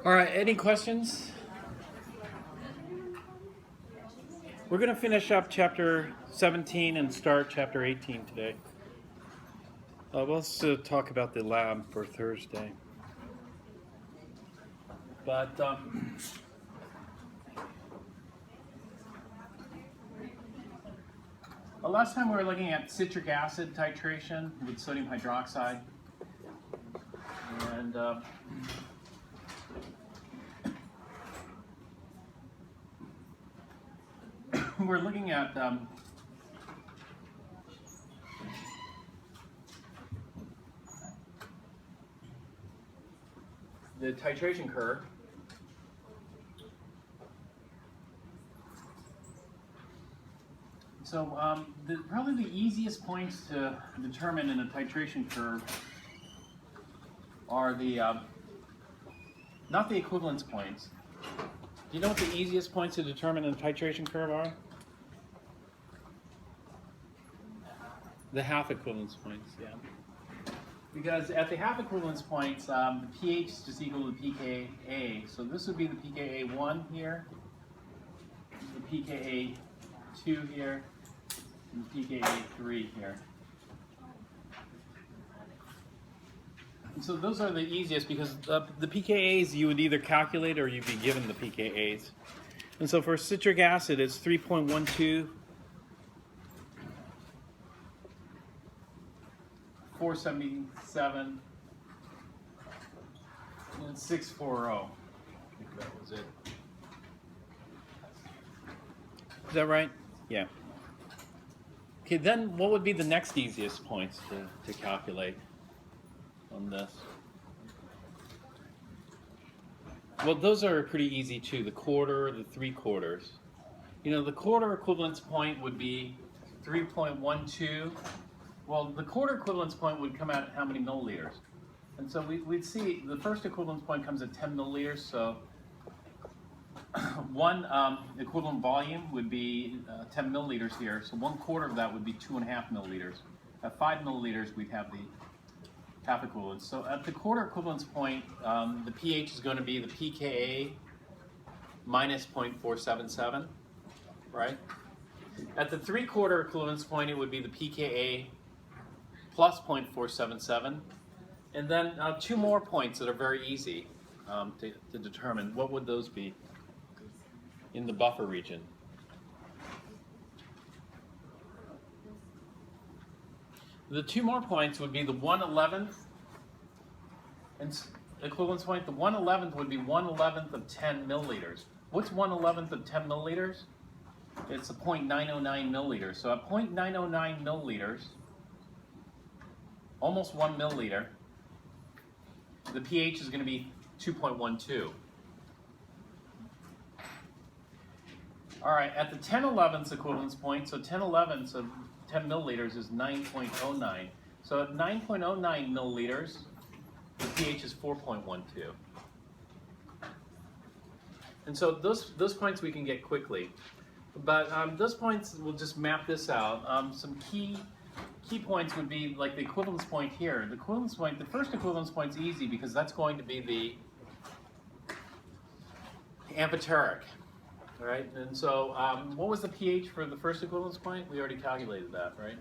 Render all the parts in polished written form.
All right, any questions? We're going to finish up chapter 17 and start chapter 18 today. Let's talk about the lab for Thursday. But last time we were looking at citric acid titration with sodium hydroxide. And we're looking at the titration curve. So probably the easiest points to determine in a titration curve are the, not the equivalence points. Do you know what the easiest points to determine in a titration curve are? The half equivalence points, yeah. Because at the half equivalence points, the pH is just equal to pKa. So this would be the pKa1 here, the pKa2 here, and the pKa3 here. And so those are the easiest because the pKa's you would either calculate or you'd be given the pKa's. And so for citric acid, it's 3.12, 477, and 640. I think that was it. Is that right? Yeah. Okay, then what would be the next easiest points to calculate on this? Well, those are pretty easy too. The quarter, the 3/4. You know, the quarter equivalence point would be 3.12. Well, the quarter equivalence point would come out at how many milliliters? And so we'd see the first equivalence point comes at 10 milliliters. So one equivalent volume would be 10 milliliters here. So 1/4 of that would be 2.5 milliliters. At 5 milliliters, we'd have the half equivalence. So at the quarter equivalence point, the pH is going to be the pKa minus 0.477, right? At the 3/4 equivalence point, it would be the pKa plus 0.477. And then two more points that are very easy to determine. What would those be in the buffer region? The two more points would be the 1/11th and equivalence point. The 1/11th would be 1/11th of 10 milliliters. What's 1/11th of 10 milliliters? It's a 0.909 milliliters. So at 0.909 milliliters, almost 1 milliliter, the pH is going to be 2.12. All right, at the 10/11ths equivalence point, so 10/11ths of 10 milliliters is 9.09. So at 9.09 milliliters, the pH is 4.12. And so those points we can get quickly. But those points, we'll just map this out. Some key points would be like the equivalence point here. The equivalence point, the first equivalence point is easy because that's going to be the amphoteric. All right, and so what was the pH for the first equivalence point? We already calculated that, right?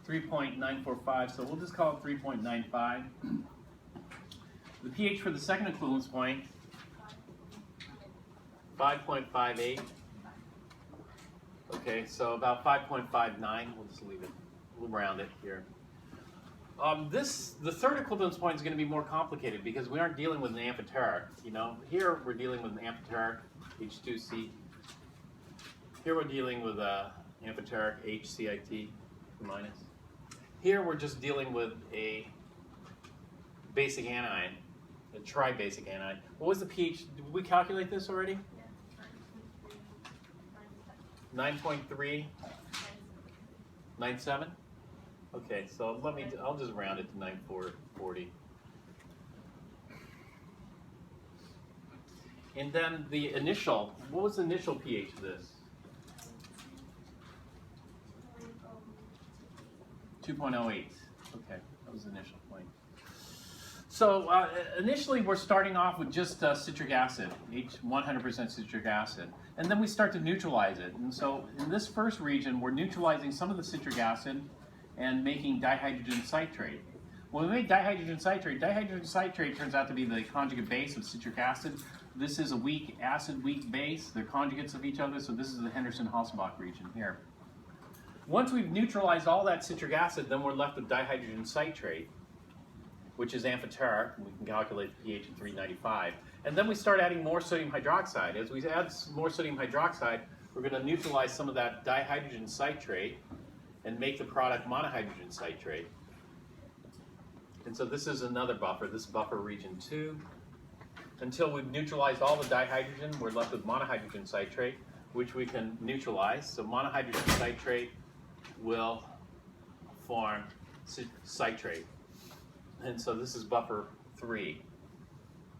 .945, so we'll just call it 3.95. The pH for the second equivalence point, 5.58. Okay, so about 5.59. We'll just leave it. We'll round it here. The third equivalence point is going to be more complicated because we aren't dealing with an amphoteric. You know, here we're dealing with an amphoteric H2C. Here we're dealing with a amphoteric HCIT minus. Here we're just dealing with a basic anion, a tri-basic anion. What was the pH? Did we calculate this already? 9.3, 97. Okay, so I'll just round it to 940. And then the initial, what was the initial pH of this? 2.08. Okay, that was the initial point. So initially we're starting off with just citric acid, 100% citric acid. And then we start to neutralize it. And so in this first region, we're neutralizing some of the citric acid and making dihydrogen citrate. When we make dihydrogen citrate turns out to be the conjugate base of citric acid. This is a weak acid, weak base. They're conjugates of each other, so this is the Henderson-Hausbach region here. Once we've neutralized all that citric acid, then we're left with dihydrogen citrate, which is amphoteric, and we can calculate the pH of 395. And then we start adding more sodium hydroxide. As we add more sodium hydroxide, we're going to neutralize some of that dihydrogen citrate and make the product monohydrogen citrate. And so this is another buffer. This is buffer region 2. Until we've neutralized all the dihydrogen, we're left with monohydrogen citrate, which we can neutralize. So monohydrogen citrate will form citrate. And so this is buffer 3.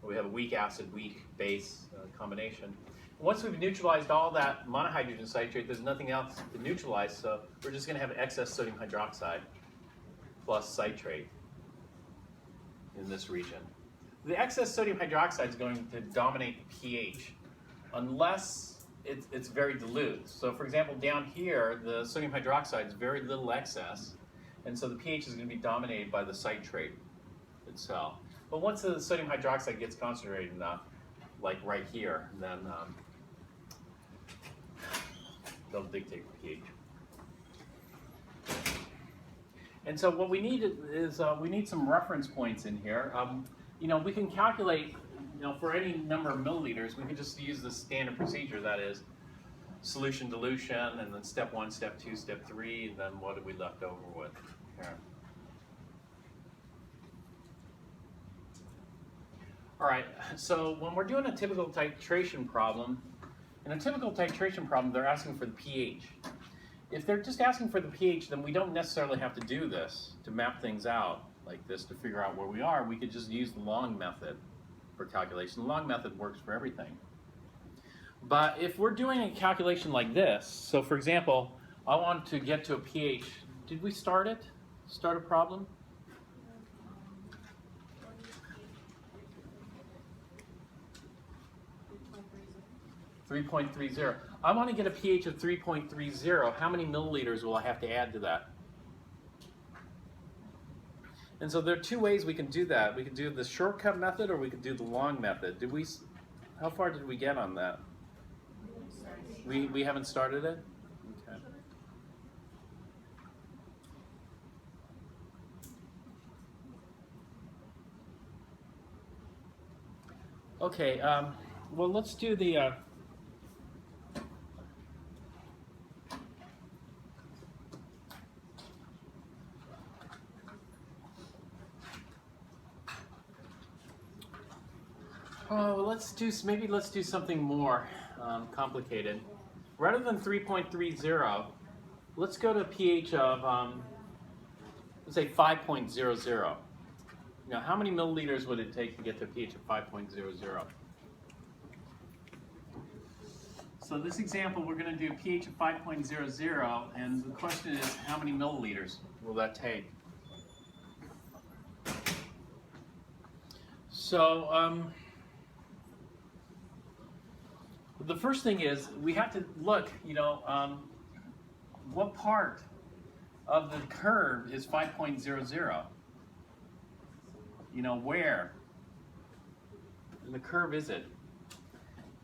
We have a weak acid, weak base combination. Once we've neutralized all that monohydrogen citrate, there's nothing else to neutralize, so we're just going to have excess sodium hydroxide plus citrate in this region. The excess sodium hydroxide is going to dominate the pH unless it's very dilute. So for example, down here, the sodium hydroxide is very little excess, and so the pH is going to be dominated by the citrate itself. But once the sodium hydroxide gets concentrated enough, like right here, then they'll dictate the pH. And so what we need is we need some reference points in here. You know, we can calculate, you know, for any number of milliliters, we can just use the standard procedure, that is solution dilution, and then step 1, step 2, step 3, and then what are we left over with here? All right, so when we're doing a typical titration problem, in a typical titration problem, they're asking for the pH. If they're just asking for the pH, then we don't necessarily have to do this to map things out like this to figure out where we are. We could just use the long method for calculation. The long method works for everything. But if we're doing a calculation like this, so for example, I want to get to a pH. Did we start it? Start a problem? 3.30. I want to get a pH of 3.30. How many milliliters will I have to add to that? And so there are two ways we can do that. We can do the shortcut method, or we could do the long method. How far did we get on that? We haven't started it? Okay. Okay, well, let's do the let's do something more complicated. Rather than 3.30, let's go to a pH of let's say 5.00. Now, how many milliliters would it take to get to a pH of 5.00? So this example, we're going to do a pH of 5.00, and the question is, how many milliliters will that take? So the first thing is we have to look, what part of the curve is 5.00? Where in the curve is it?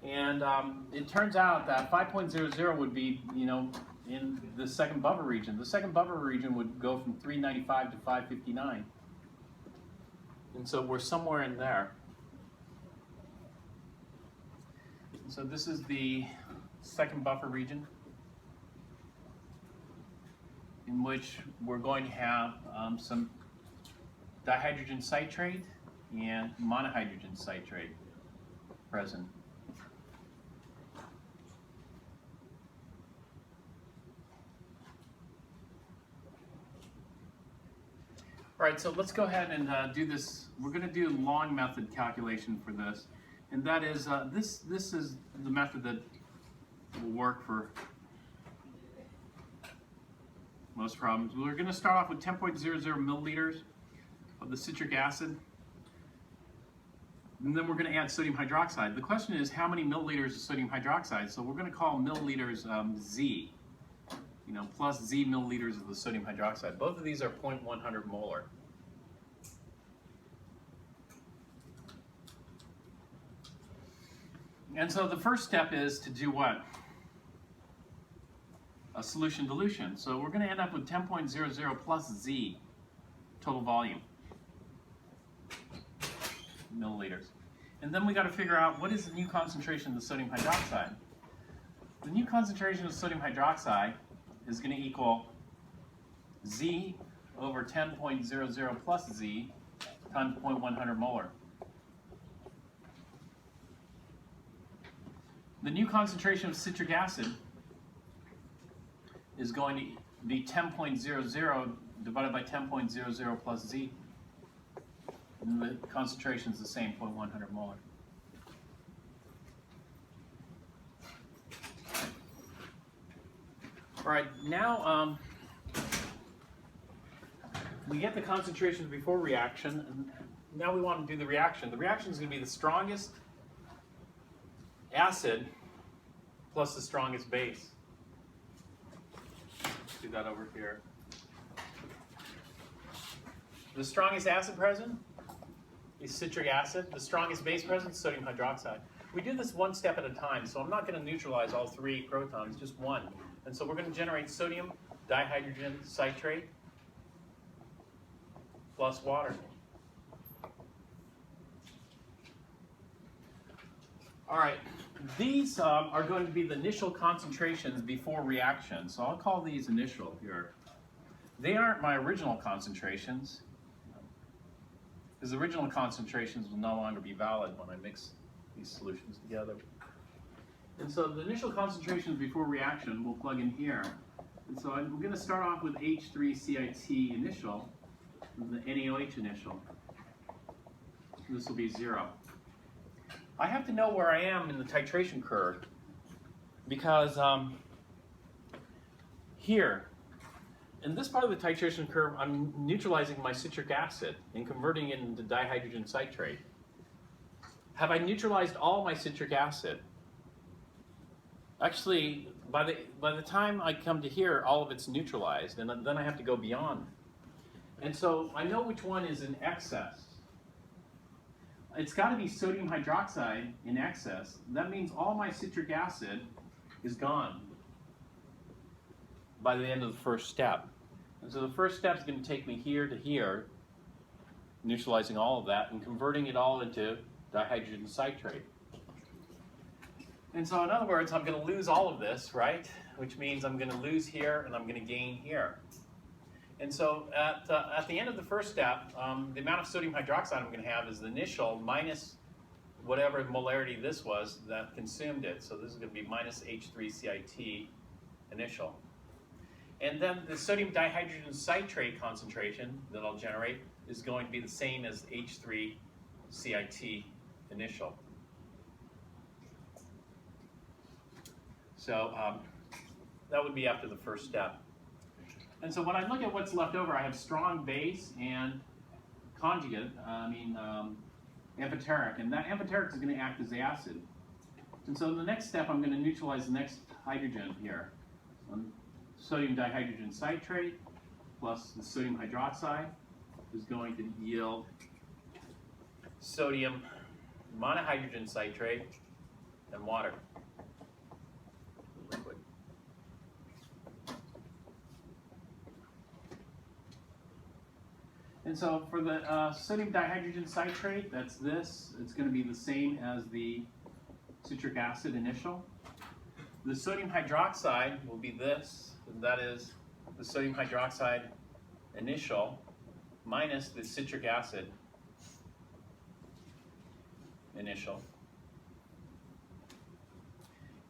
And it turns out that 5.00 would be, in the second buffer region. The second buffer region would go from 395 to 559. And so we're somewhere in there. So this is the second buffer region, in which we're going to have some dihydrogen citrate and monohydrogen citrate present. All right, so let's go ahead and do this. We're going to do a long method calculation for this, and that is this is the method that will work for most problems. We're going to start off with 10.00 milliliters of the citric acid. And then we're going to add sodium hydroxide. The question is, how many milliliters of sodium hydroxide? So we're going to call milliliters Z, plus Z milliliters of the sodium hydroxide. Both of these are 0.100 molar. And so the first step is to do what? A solution dilution. So we're going to end up with 10.00 plus Z total volume, milliliters. And then we got to figure out what is the new concentration of the sodium hydroxide. The new concentration of sodium hydroxide is going to equal Z over 10.00 plus Z times 0.100 molar. The new concentration of citric acid is going to be 10.00 divided by 10.00 plus Z. And the concentration is the same, 0.100 molar. All right, now we get the concentrations before reaction, and now we want to do the reaction. The reaction is going to be the strongest acid plus the strongest base. Let's do that over here. The strongest acid present is citric acid. The strongest base present is sodium hydroxide. We do this one step at a time, so I'm not going to neutralize all three protons, just one. And so we're going to generate sodium dihydrogen citrate plus water. All right, these are going to be the initial concentrations before reaction. So I'll call these initial here. They aren't my original concentrations, because the original concentrations will no longer be valid when I mix these solutions together. And so the initial concentrations before reaction we'll plug in here. And so we're going to start off with H3CIT initial, the NaOH initial. This will be 0. I have to know where I am in the titration curve, because here, in this part of the titration curve, I'm neutralizing my citric acid and converting it into dihydrogen citrate. Have I neutralized all my citric acid? Actually, by the time I come to here, all of it's neutralized, and then I have to go beyond. And so I know which one is in excess. It's got to be sodium hydroxide in excess. That means all my citric acid is gone by the end of the first step. And so the first step is going to take me here to here, neutralizing all of that and converting it all into dihydrogen citrate. And so in other words, I'm going to lose all of this, right? Which means I'm going to lose here and I'm going to gain here. And so at the end of the first step, the amount of sodium hydroxide I'm going to have is the initial minus whatever molarity this was that consumed it. So this is going to be minus H3CIT initial. And then the sodium dihydrogen citrate concentration that I'll generate is going to be the same as H3CIT initial. So that would be after the first step. And so when I look at what's left over, I have strong base and conjugate, amphoteric. And that amphoteric is going to act as the acid. And so in the next step, I'm going to neutralize the next hydrogen here. Sodium dihydrogen citrate plus the sodium hydroxide is going to yield sodium monohydrogen citrate and water. Liquid. And so for the sodium dihydrogen citrate, that's this. It's going to be the same as the citric acid initial. The sodium hydroxide will be this, and that is the sodium hydroxide initial minus the citric acid initial.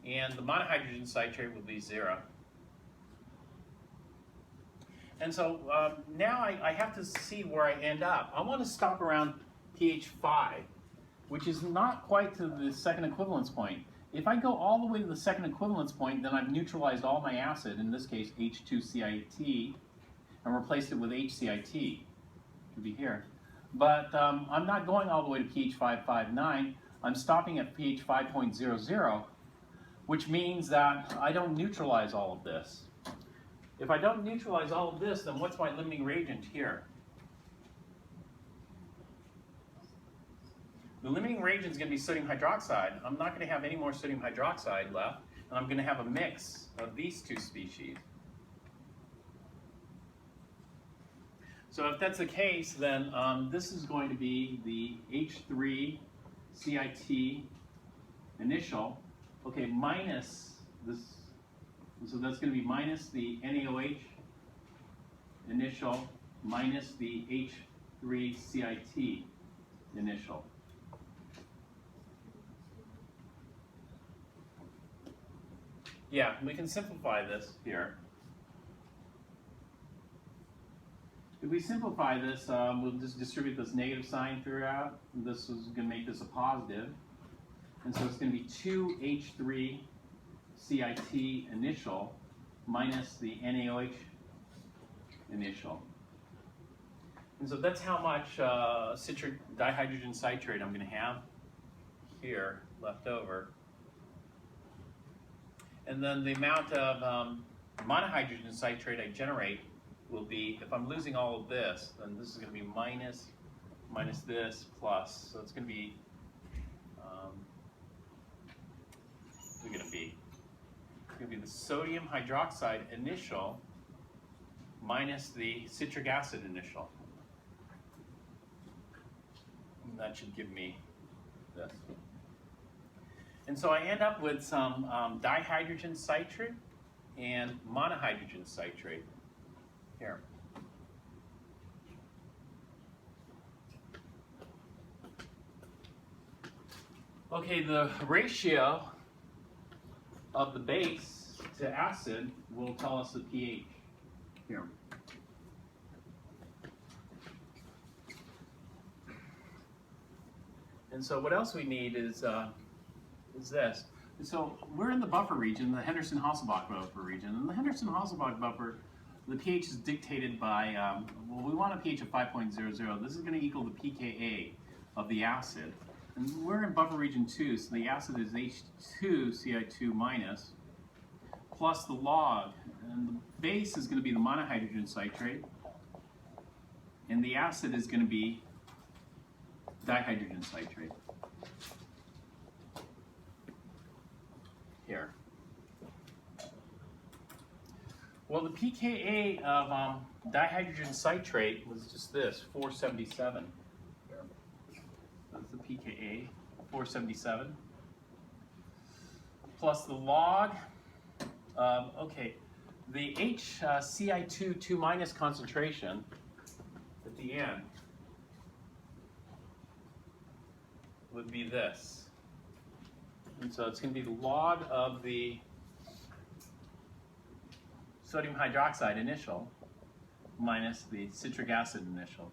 And the monohydrogen citrate will be 0. And so now I have to see where I end up. I want to stop around pH 5, which is not quite to the second equivalence point. If I go all the way to the second equivalence point, then I've neutralized all my acid, in this case H2CIT, and replaced it with HCIT. It should be here. But I'm not going all the way to pH 559. I'm stopping at pH 5.00, which means that I don't neutralize all of this. If I don't neutralize all of this, then what's my limiting reagent here? The limiting reagent is going to be sodium hydroxide. I'm not going to have any more sodium hydroxide left, and I'm going to have a mix of these two species. So if that's the case, then this is going to be the H3CIT initial, okay, minus this, so that's going to be minus the NaOH initial minus the H3CIT initial. Yeah, we can simplify this here. If we simplify this, we'll just distribute this negative sign throughout. This is going to make this a positive. And so it's going to be 2H3CIT initial minus the NaOH initial. And so that's how much citric dihydrogen citrate I'm going to have here left over. And then the amount of monohydrogen citrate I generate will be, if I'm losing all of this, then this is going to be minus this plus. So it's going to be, what's it going to be? It's going to be the sodium hydroxide initial minus the citric acid initial. And that should give me this. And so I end up with some dihydrogen citrate and monohydrogen citrate here. Okay, the ratio of the base to acid will tell us the pH here. And so what else we need is this. And so we're in the buffer region, the Henderson-Hasselbalch buffer region. And the Henderson-Hasselbalch buffer, the pH is dictated by, well, we want a pH of 5.00. This is going to equal the pKa of the acid. And we're in buffer region 2, so the acid is H2Ci2 minus, plus the log. And the base is going to be the monohydrogen citrate. And the acid is going to be dihydrogen citrate. Here. Well, the pKa of dihydrogen citrate was just this, 477. That's the pKa, 477. Plus the log of, okay, the HCI2 2 minus concentration at the end would be this. And so it's going to be the log of the sodium hydroxide initial minus the citric acid initial.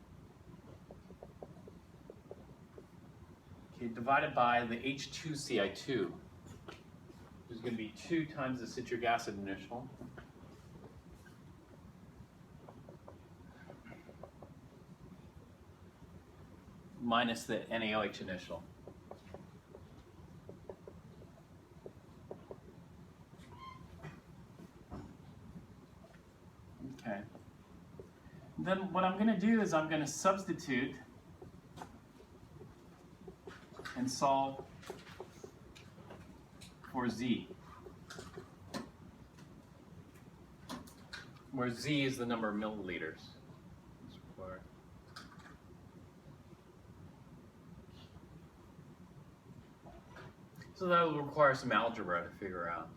Okay, divided by the H2Ci2, which is going to be 2 times the citric acid initial minus the NaOH initial. Okay. Then what I'm going to do is I'm going to substitute and solve for Z, where Z is the number of milliliters. So that will require some algebra to figure out.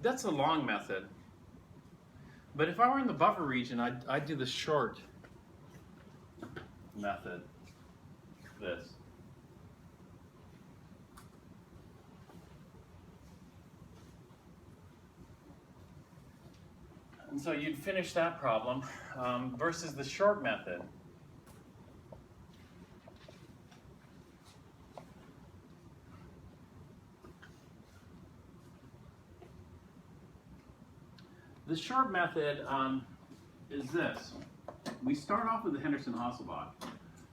That's a long method. But if I were in the buffer region, I'd do the short method, this. And so you'd finish that problem versus the short method. The short method is this. We start off with the Henderson-Hasselbalch,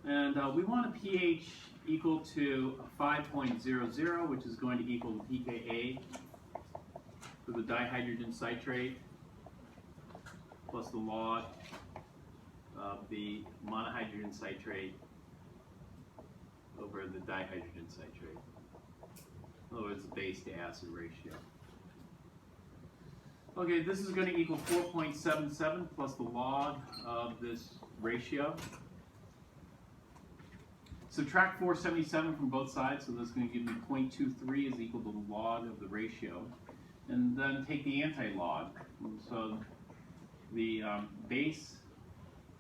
and we want a pH equal to 5.00, which is going to equal the pKa for the dihydrogen citrate plus the log of the monohydrogen citrate over the dihydrogen citrate. In other words, the base to acid ratio. Okay, this is going to equal 4.77 plus the log of this ratio. Subtract 477 from both sides, so this is going to give me 0.23 is equal to the log of the ratio. And then take the anti-log. So the base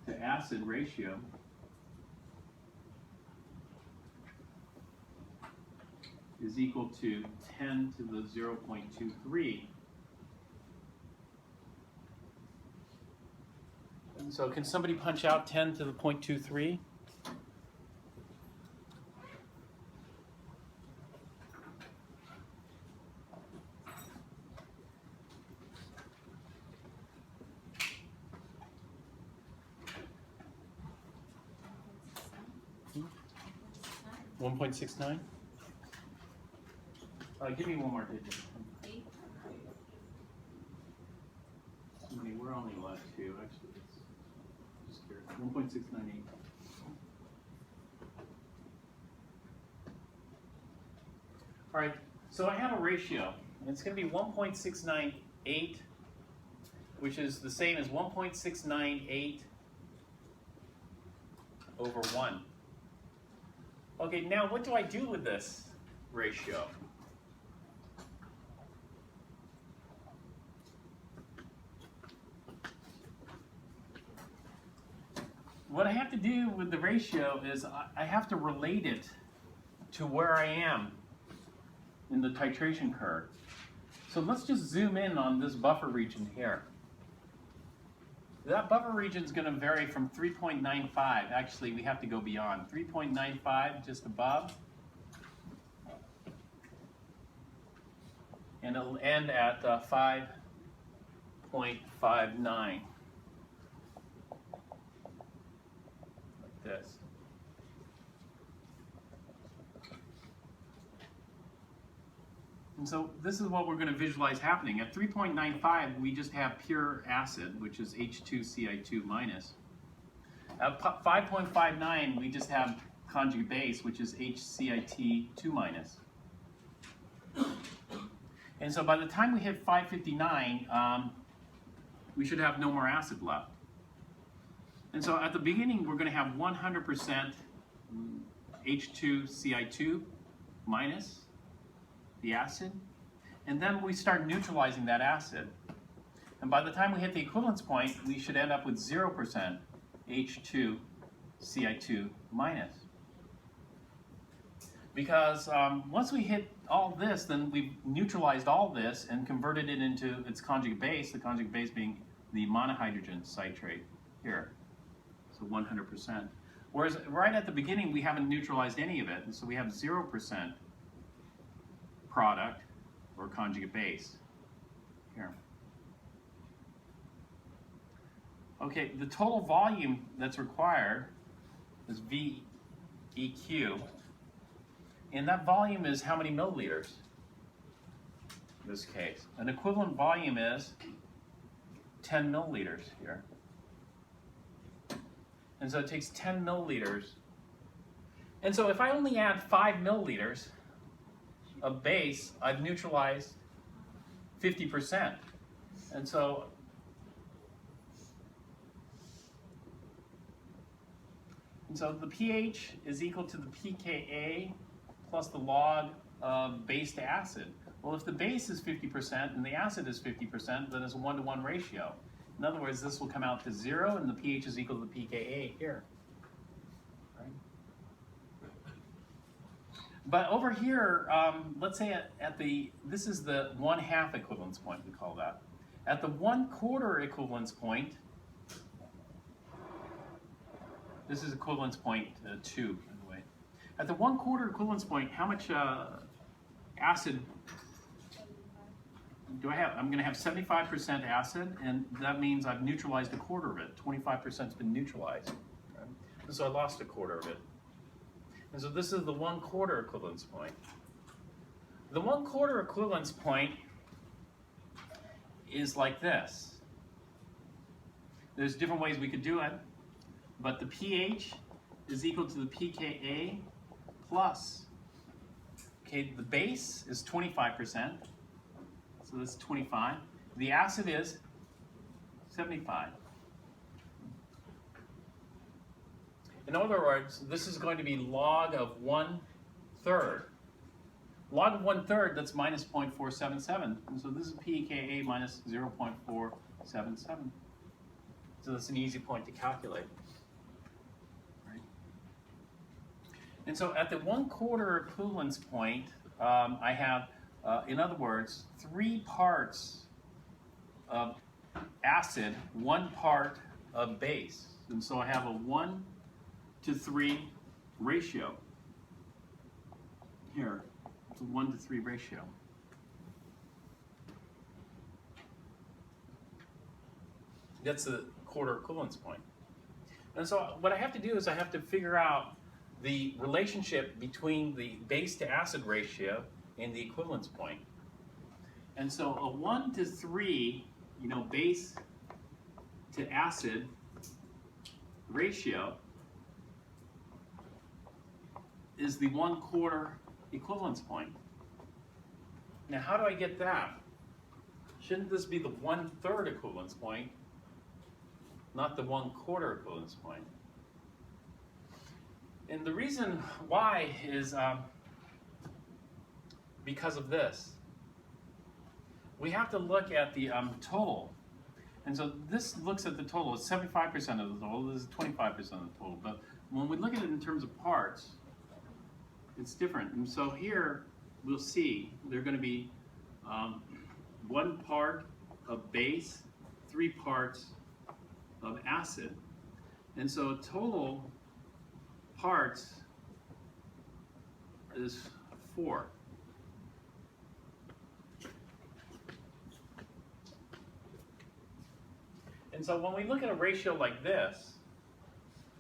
to acid ratio is equal to 10 to the 0.23. And so can somebody punch out 10 to the 0.23? Hmm? 1.69? Give me one more digit. I mean, we're only allowed two, actually. It's just here. 1.698. All right, so I have a ratio. It's going to be 1.698, which is the same as 1.698 over 1. Okay, now what do I do with this ratio? What I have to do with the ratio is I have to relate it to where I am in the titration curve. So let's just zoom in on this buffer region here. That buffer region is going to vary from 3.95. Actually, we have to go beyond 3.95, just above. And it'll end at 5.59. This. And so this is what we're going to visualize happening. At 3.95, we just have pure acid, which is H2Ci2 minus. At 5.59, we just have conjugate base, which is HCIT2 minus. And so by the time we hit 559, we should have no more acid left. And so at the beginning, we're going to have 100% H2Ci2 minus the acid. And then we start neutralizing that acid. And by the time we hit the equivalence point, we should end up with 0% H2Ci2 minus. Because once we hit all this, then we've neutralized all this and converted it into its conjugate base, the conjugate base being the monohydrogen citrate here. So 100%. Whereas right at the beginning, we haven't neutralized any of it, and so we have 0% product or conjugate base here. Okay, the total volume that's required is VEQ, and that volume is how many milliliters in this case? An equivalent volume is 10 milliliters here. And so it takes 10 milliliters. And so if I only add 5 milliliters of base, I've neutralized 50%. And so the pH is equal to the pKa plus the log of base to acid. Well, if the base is 50% and the acid is 50%, then it's a 1-to-1 ratio. In other words, this will come out to 0, and the pH is equal to the pKa here. Right? But over here, let's say this is the 1/2 equivalence point, we call that. At the 1/4 equivalence point, this is equivalence point 2, by the way. At the 1/4 equivalence point, how much acid do I have? I'm going to have 75% acid, and that means I've neutralized 1/4 of it. 25% has been neutralized. Right? And so I lost 1/4 of it. And so this is the 1/4 equivalence point. The 1/4 equivalence point is like this. There's different ways we could do it, but the pH is equal to the pKa plus, okay, the base is 25%, so that's 25. The acid is 75. In other words, this is going to be log of 1/3. Log of 1/3, that's minus 0.477. And so this is pKa minus 0.477. So that's an easy point to calculate. Right? And so at the 1/4 equivalence point, I have, in other words, 3 parts of acid, 1 part of base. And so I have a 1-to-3 ratio here. It's a 1-to-3 ratio. That's the 1/4 equivalence point. And so what I have to do is I have to figure out the relationship between the base to acid ratio and the equivalence point. And so a 1-to-3, base to acid ratio is the 1/4 equivalence point. Now, how do I get that? Shouldn't this be the 1/3 equivalence point, not the 1/4 equivalence point? And the reason why is because of this. We have to look at the total. And so this looks at the total. It's 75% of the total. This is 25% of the total. But when we look at it in terms of parts, it's different. And so here we'll see they're going to be 1 part of base, 3 parts of acid. And so total parts is 4. And so when we look at a ratio like this,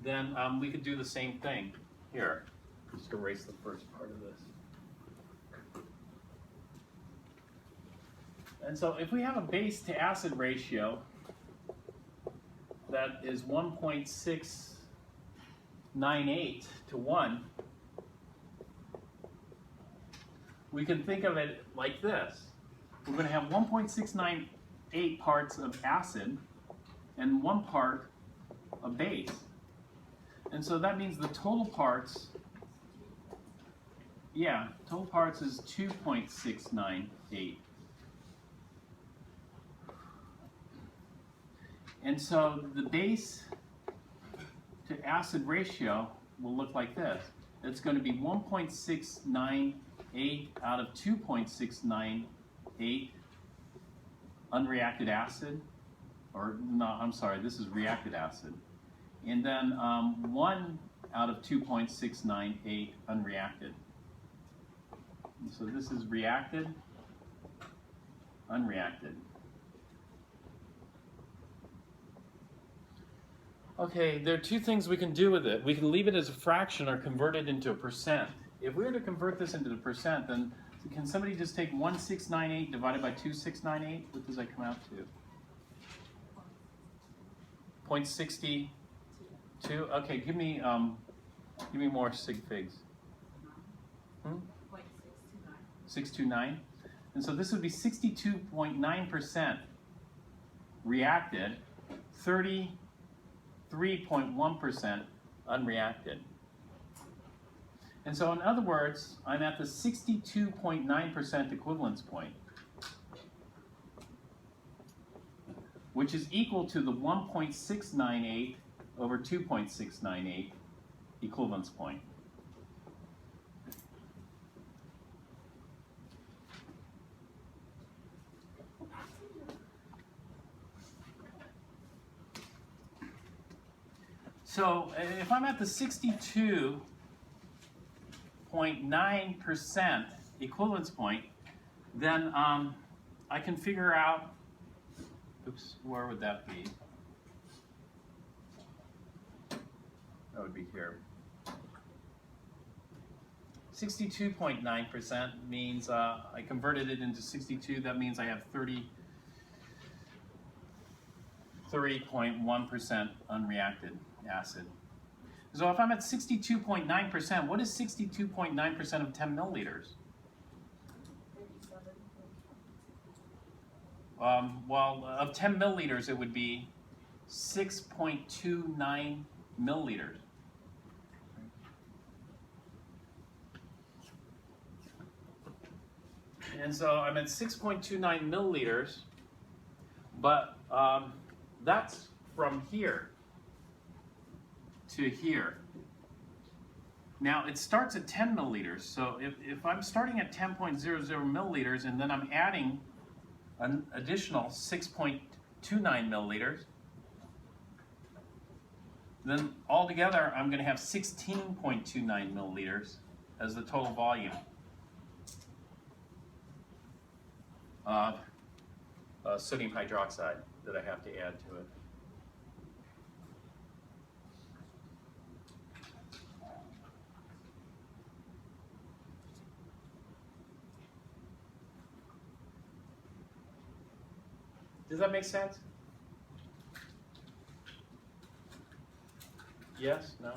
then we could do the same thing here. Just erase the first part of this. And so if we have a base to acid ratio that is 1.698 to 1, we can think of it like this. We're going to have 1.698 parts of acid and 1 part of base. And so that means the total parts, total parts is 2.698. And so the base to acid ratio will look like this. It's going to be 1.698 out of 2.698 unreacted acid, or no, I'm sorry, this is reacted acid. And then 1 out of 2.698 unreacted. And so this is reacted, unreacted. Okay, there are 2 things we can do with it. We can leave it as a fraction or convert it into a percent. If we were to convert this into the percent, then can somebody just take 1.698 divided by 2.698? What does that come out to? 0.62. Okay, give me more sig figs. 629. And so this would be 62.9% reacted, 33.1% unreacted. And so in other words, I'm at the 62.9% equivalence point, which is equal to the 1.698 over 2.698 equivalence point. So if I'm at the 62.9% equivalence point, then I can figure out, oops, where would that be? That would be here. 62.9% means I converted it into 62. That means I have 33.1% unreacted acid. So if I'm at 62.9%, what is 62.9% of 10 milliliters? Well, of 10 milliliters, it would be 6.29 milliliters. And so I'm at 6.29 milliliters, but that's from here to here. Now it starts at 10 milliliters, so if I'm starting at 10.00 milliliters and then I'm adding an additional 6.29 milliliters, then altogether I'm going to have 16.29 milliliters as the total volume of sodium hydroxide that I have to add to it. Does that make sense? Yes? No?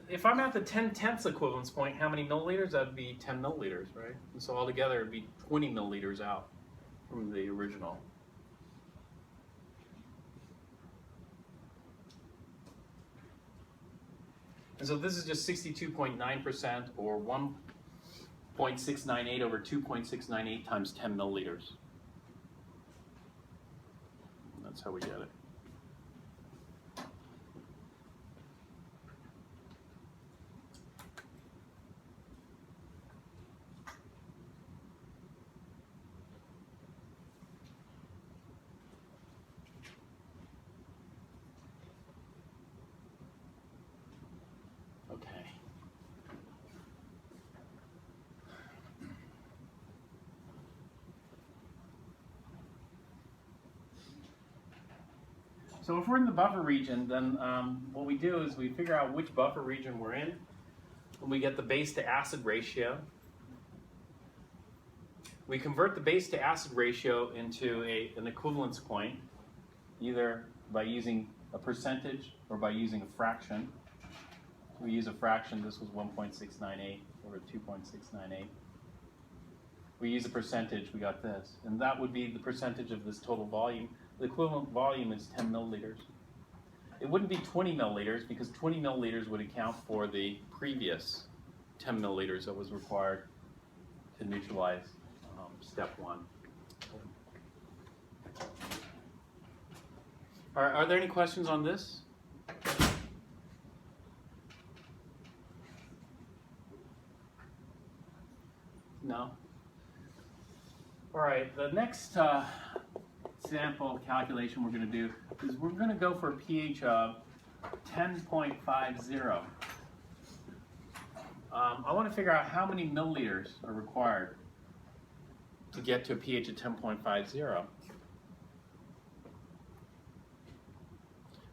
If I'm at the 10/10 equivalence point, how many milliliters? That would be 10 milliliters, right? And so altogether it would be 20 milliliters out from the original. And so this is just 62.9% or 1.698 over 2.698 times 10 milliliters. That's how we get it. Okay. So if we're in the buffer region, then what we do is we figure out which buffer region we're in, and we get the base to acid ratio. We convert the base to acid ratio into an equivalence point, either by using a percentage or by using a fraction. We use a fraction. This was 1.698 over 2.698. We use a percentage. We got this. And that would be the percentage of this total volume. The equivalent volume is 10 milliliters. It wouldn't be 20 milliliters because 20 milliliters would account for the previous 10 milliliters that was required to neutralize step one. Are there any questions on this? No? All right, the next sample calculation we're going to do is we're going to go for a pH of 10.50. I want to figure out how many milliliters are required to get to a pH of 10.50.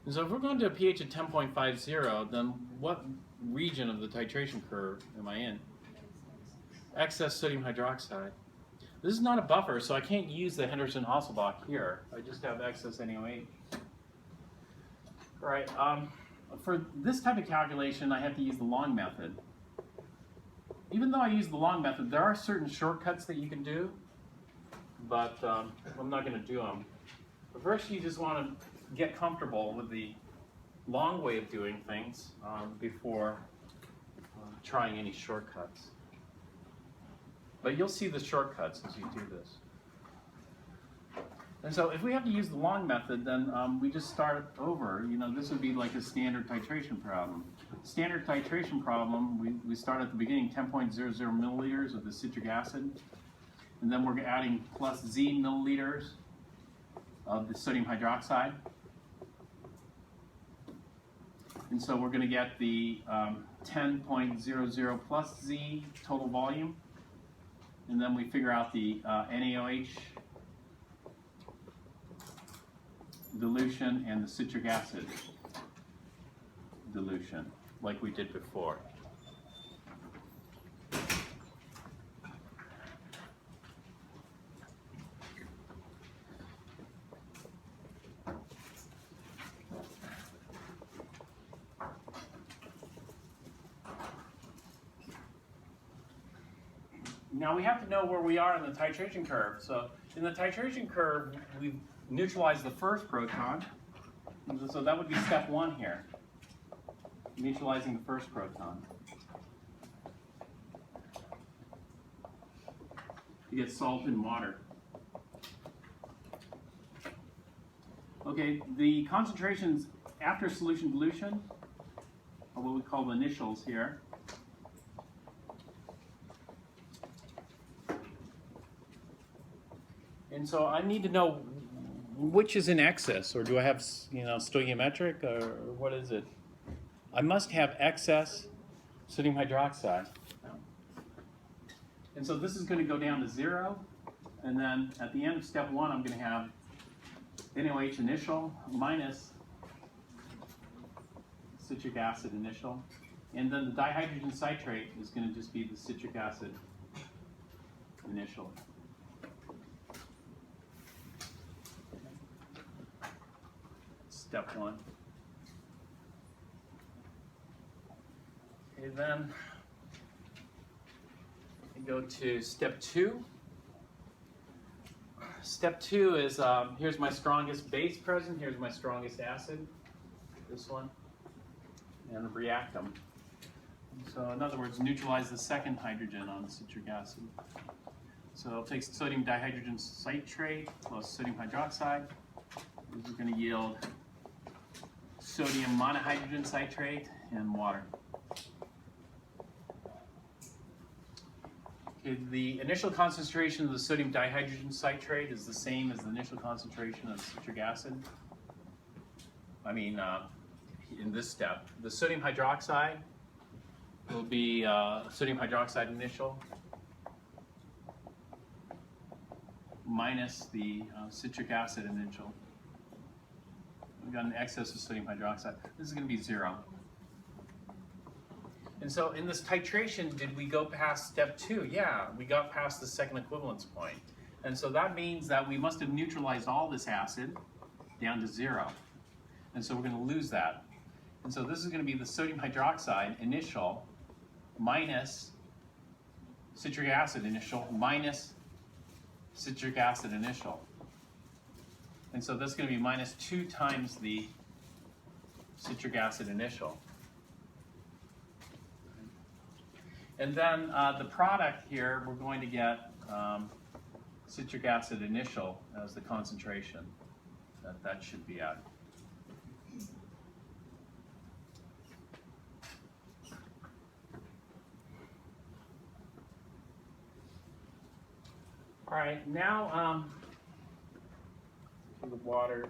And so if we're going to a pH of 10.50, then what region of the titration curve am I in? Excess sodium hydroxide. This is not a buffer, so I can't use the Henderson-Hasselbalch here. I just have excess NaOH. All right, for this type of calculation, I have to use the long method. Even though I use the long method, there are certain shortcuts that you can do, but I'm not going to do them. But first, you just want to get comfortable with the long way of doing things before trying any shortcuts. But you'll see the shortcuts as you do this. And so if we have to use the long method, then we just start over. You know, this would be like a standard titration problem. Standard titration problem, we start at the beginning, 10.00 milliliters of the citric acid. And then we're adding plus Z milliliters of the sodium hydroxide. And so we're going to get the 10.00 plus Z total volume. And then we figure out the NaOH dilution and the citric acid dilution, like we did before. Now we have to know where we are in the titration curve. So in the titration curve, we've neutralized the first proton. So that would be step 1 here, neutralizing the first proton. You get salt and water. Okay, the concentrations after solution dilution are what we call the initials here. And so I need to know which is in excess, or do I have, stoichiometric, or what is it? I must have excess sodium hydroxide. And so this is going to go down to 0, and then at the end of step 1, I'm going to have NaOH initial minus citric acid initial, and then the dihydrogen citrate is going to just be the citric acid initial. Step 1. Okay, then we go to step 2. Step 2 is, here's my strongest base present, here's my strongest acid, this one, and react them. So in other words, neutralize the second hydrogen on the citric acid. So I'll take sodium dihydrogen citrate plus sodium hydroxide. This is going to yield sodium monohydrogen citrate and water. Okay, the initial concentration of the sodium dihydrogen citrate is the same as the initial concentration of citric acid. In this step, the sodium hydroxide will be sodium hydroxide initial minus the citric acid initial. We've got an excess of sodium hydroxide. This is going to be 0. And so in this titration, did we go past step 2? Yeah, we got past the second equivalence point. And so that means that we must have neutralized all this acid down to 0. And so we're going to lose that. And so this is going to be the sodium hydroxide initial minus citric acid initial minus citric acid initial. And so that's going to be minus 2 times the citric acid initial. And then the product here, we're going to get citric acid initial as the concentration that should be at. All right, now the waters.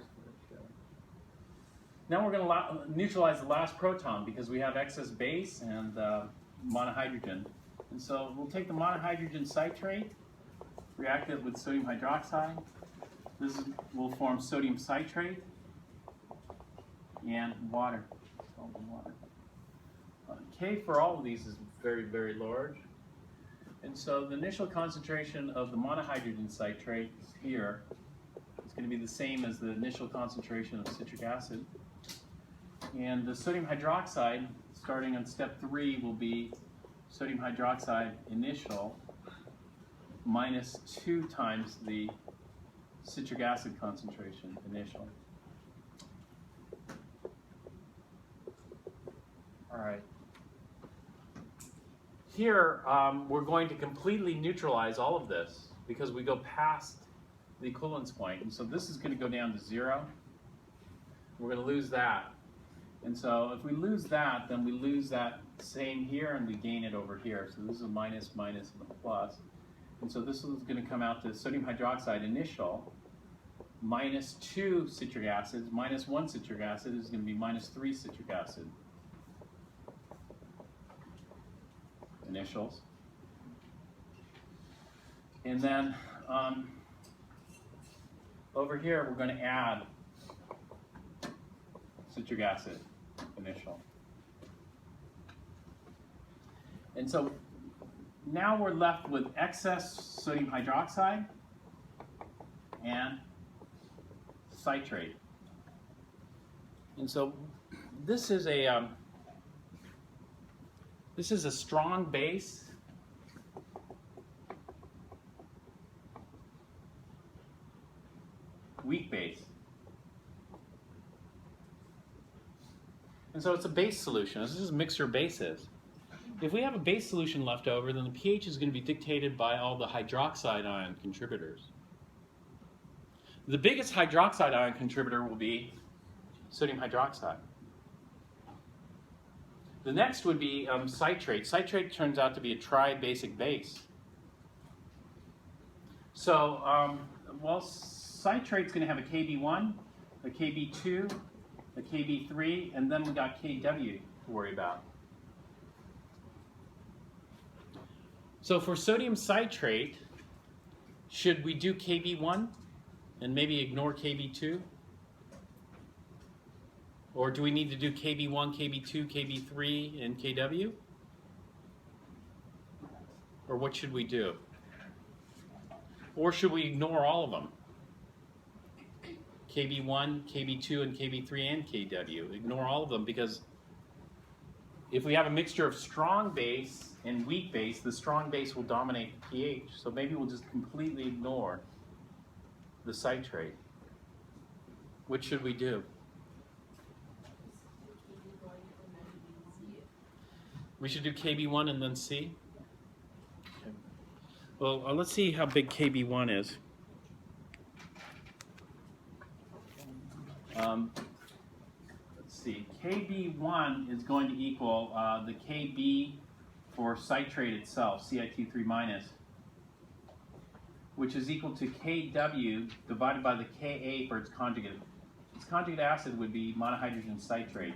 Now we're going to neutralize the last proton because we have excess base and monohydrogen. And so we'll take the monohydrogen citrate, react it with sodium hydroxide. This will form sodium citrate and water. Salt and water. K for all of these is very, very large. And so the initial concentration of the monohydrogen citrate here is going to be the same as the initial concentration of citric acid. And the sodium hydroxide, starting on step 3, will be sodium hydroxide initial minus 2 times the citric acid concentration initial. All right. Here, we're going to completely neutralize all of this because we go past the equivalence point. And so this is going to go down to 0. We're going to lose that. And so if we lose that, then we lose that same here and we gain it over here. So this is a minus, minus, and a plus. And so this is going to come out to sodium hydroxide initial minus 2 citric acids, minus 1 citric acid is going to be minus 3 citric acid. Initials. And then over here we're going to add citric acid initial. And so now we're left with excess sodium hydroxide and citrate. And so this is a strong base. Weak base. And so it's a base solution. This is a mixture of bases. If we have a base solution left over, then the pH is going to be dictated by all the hydroxide ion contributors. The biggest hydroxide ion contributor will be sodium hydroxide. The next would be citrate. Citrate turns out to be a tri-basic base. So, well, citrate's going to have a Kb1, a Kb2, a Kb3, and then we got Kw to worry about. So for sodium citrate, should we do Kb1 and maybe ignore Kb2? Or do we need to do Kb1, Kb2, Kb3, and Kw? Or what should we do? Or should we ignore all of them? Kb1, Kb2, and Kb3, and Kw. Ignore all of them, because if we have a mixture of strong base and weak base, the strong base will dominate the pH. So maybe we'll just completely ignore the citrate. What should we do? We should do Kb1 and then C? Okay. Well, let's see how big Kb1 is. Let's see, Kb1 is going to equal the Kb for citrate itself, Cit3 minus, which is equal to Kw divided by the Ka for its conjugate. Its conjugate acid would be monohydrogen citrate.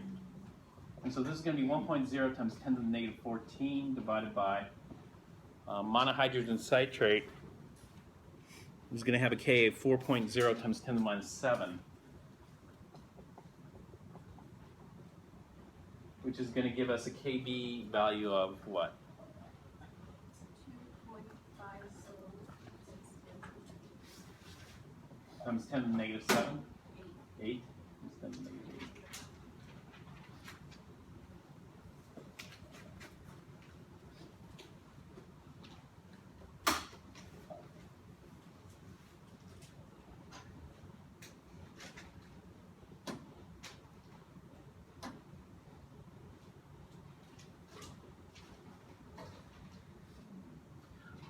And so this is going to be 1.0 times 10 to the negative 14 divided by monohydrogen citrate. Is going to have a Ka of 4.0 times 10 to the minus 7. Which is going to give us a Kb value of what? 2.5 times 10 to the negative 7? 8 times 10 to the negative 8.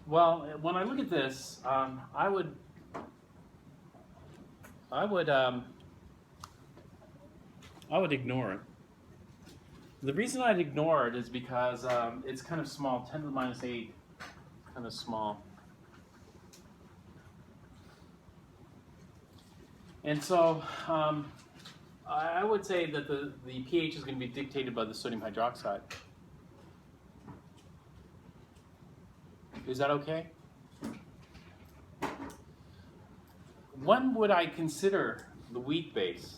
Well, when I look at this, I would ignore it. The reason I'd ignore it is because it's kind of small. 10 to the minus 8, kind of small. And so I would say that the pH is going to be dictated by the sodium hydroxide. Is that okay? When would I consider the weak base?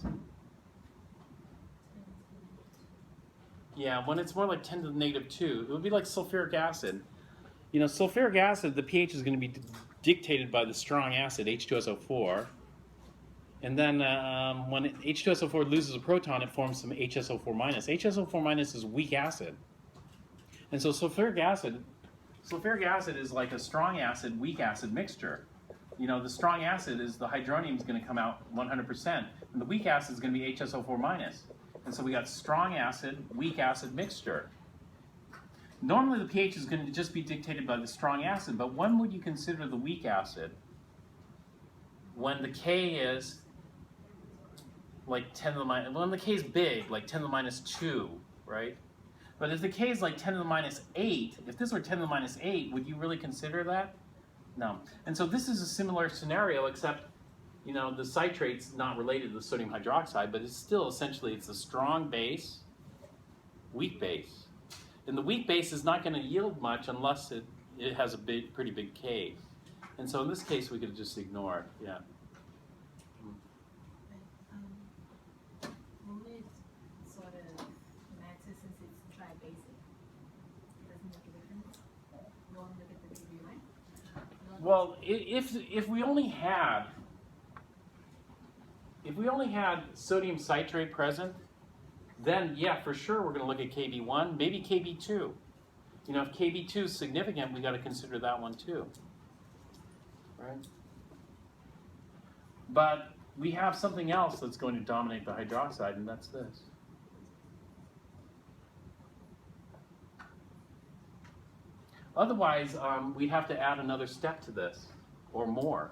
Yeah, when it's more like 10 to the negative 2. It would be like sulfuric acid. You know, sulfuric acid, the pH is going to be dictated by the strong acid, H2SO4. And then when H2SO4 loses a proton, it forms some HSO4 minus. HSO4 minus is weak acid. And so sulfuric acid is like a strong acid, weak acid mixture. You know, the strong acid is the hydronium is going to come out 100%, and the weak acid is going to be HSO4 minus. And so we got strong acid, weak acid mixture. Normally the pH is going to just be dictated by the strong acid, but when would you consider the weak acid? When the K is like 10 to the minus, when the K is big, like 10 to the minus 2, right? But if the K is like 10 to the minus 8, if this were 10 to the minus 8, would you really consider that? No. And so this is a similar scenario, except you know, the citrate's not related to the sodium hydroxide, but it's still essentially, it's a strong base, weak base. And the weak base is not going to yield much unless it has a pretty big K. And so in this case, we could just ignore it, yeah. Won't it sort of matter since it's tri-basic? Doesn't make a difference? You want to look at the degree, right? Well, if we only had sodium citrate present, then yeah, for sure we're going to look at KB1, maybe KB2. You know, if KB2 is significant, we got to consider that one too, right? But we have something else that's going to dominate the hydroxide, and that's this. Otherwise, we'd have to add another step to this, or more.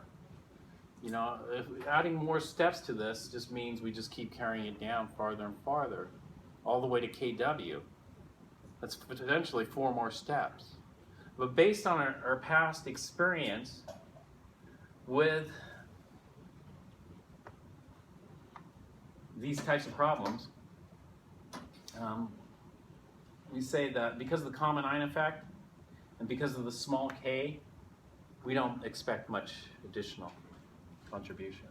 You know, if adding more steps to this just means we just keep carrying it down farther and farther, all the way to KW. That's potentially 4 more steps. But based on our past experience with these types of problems, we say that because of the common ion effect and because of the small k, we don't expect much additional contribution.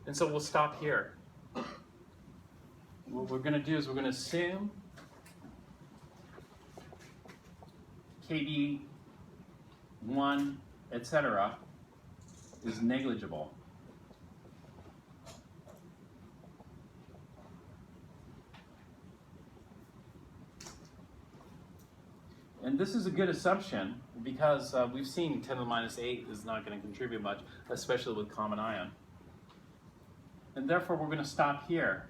And so we'll stop here. What we're going to do is we're going to assume KB1, etc. is negligible. And this is a good assumption because we've seen 10 to the minus 8 is not going to contribute much, especially with common ion. And therefore, we're going to stop here.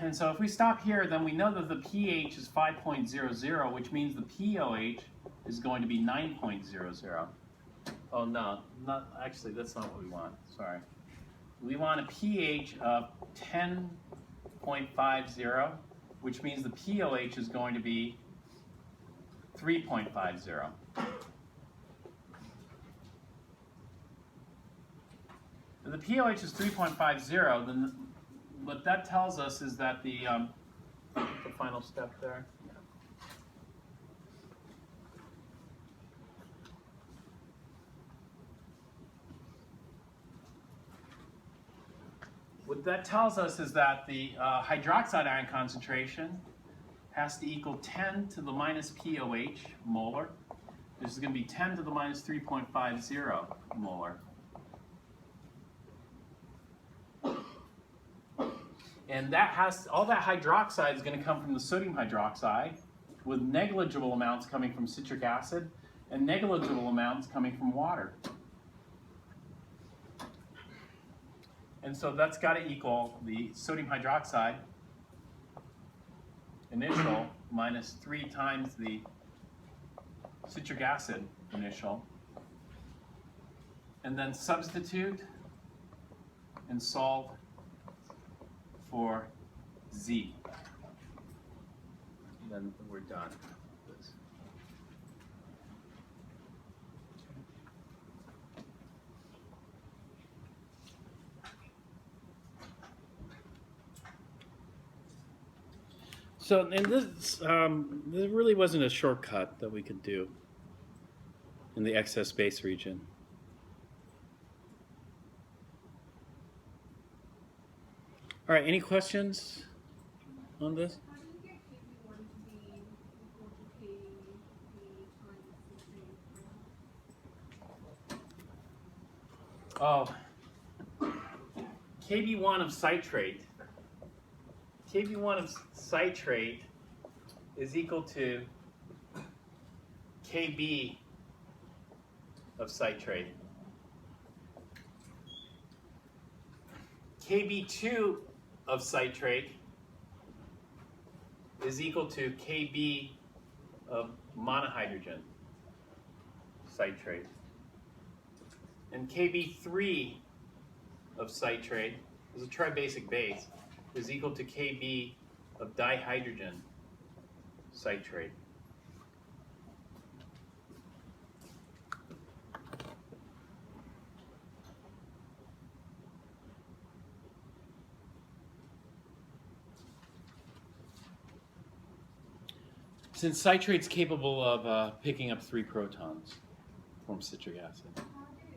And so if we stop here, then we know that the pH is 5.00, which means the pOH is going to be 9.00. Oh, no, not actually, that's not what we want. Sorry. We want a pH of 10.50, which means the pOH is going to be 3.50. If the pOH is 3.50, then what that tells us is that the final step there. What that tells us is that the hydroxide ion concentration has to equal 10 to the minus pOH molar. This is going to be 10 to the minus 3.50 molar. And that has all that hydroxide is going to come from the sodium hydroxide, with negligible amounts coming from citric acid and negligible amounts coming from water. And so that's got to equal the sodium hydroxide initial minus 3 times the citric acid initial. And then substitute and solve for Z. And then we're done with this. So, and this there really wasn't a shortcut that we could do in the excess base region. All right, any questions on this? How do you get KB1 to be equal to KB times citrate? Oh, KB1 of citrate. KB1 of citrate is equal to KB of citrate. KB2 of citrate is equal to KB of monohydrogen citrate. And KB3 of citrate is a tribasic base, is equal to KB of dihydrogen citrate. Since citrate's capable of picking up 3 protons, forms citric acid. How do you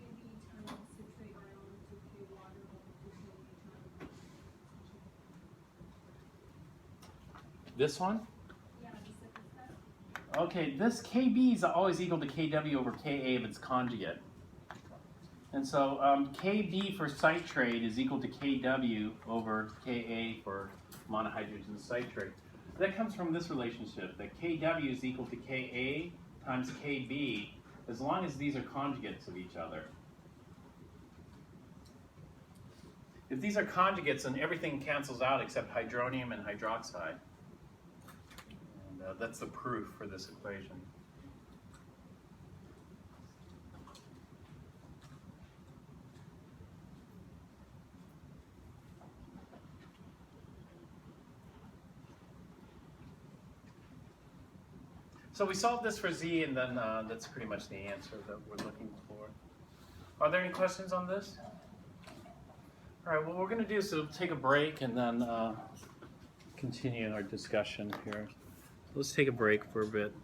Kb turn citrate ion to K water or to Kb turn? This one? Yeah, the second step. Okay, this Kb is always equal to Kw over Ka of its conjugate. And so Kb for citrate is equal to Kw over Ka for monohydrogen citrate. That comes from this relationship, that Kw is equal to Ka times Kb, as long as these are conjugates of each other. If these are conjugates, then everything cancels out except hydronium and hydroxide. And that's the proof for this equation. So we solved this for Z, and then that's pretty much the answer that we're looking for. Are there any questions on this? All right, what we're going to do is we'll take a break and then continue our discussion here. Let's take a break for a bit.